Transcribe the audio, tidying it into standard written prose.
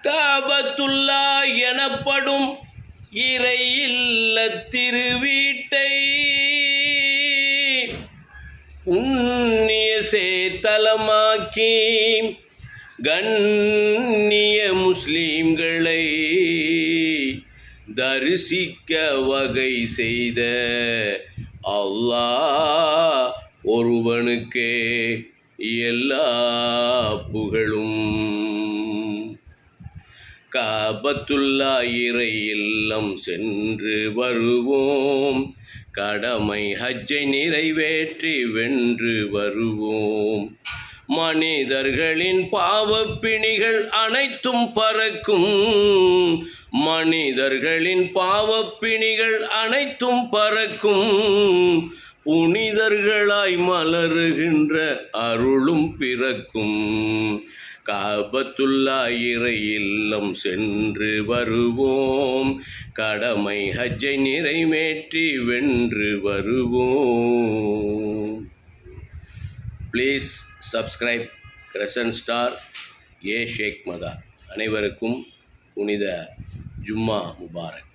காபத்துல்லா எனப்படும் இறை இல்ல திருவீட்டை புண்ணிய சேத்தலமாக்கி கண்ணிய முஸ்லிம்களை தரிசிக்க வகை செய்த அல்லாஹ் ஒருவனுக்கே எல்லா புகழும். காபத்துல்லா இறை இல்லம் சென்று வருவோம், கடமை ஹஜ்ஜை நிறைவேற்றி வென்று வருவோம். மனிதர்களின் பாவப்பிணிகள் அனைத்தும் பறக்கும், மனிதர்களின் பாவப்பிணிகள் அனைத்தும் பறக்கும். புனிதர்களாய் மலருகின்ற அருளும் பிறக்கும். காபத்துல்லா இறை இல்லம் சென்று வருவோம், கடமை ஹஜ்ஜை நிறைவேற்றி வென்று வருவோம். ப்ளீஸ் சப்ஸ்கிரைப் கிரசன்ட் ஸ்டார் ஏ ஷேக் மதார். அனைவருக்கும் புனித ஜும்மா முபாரக்.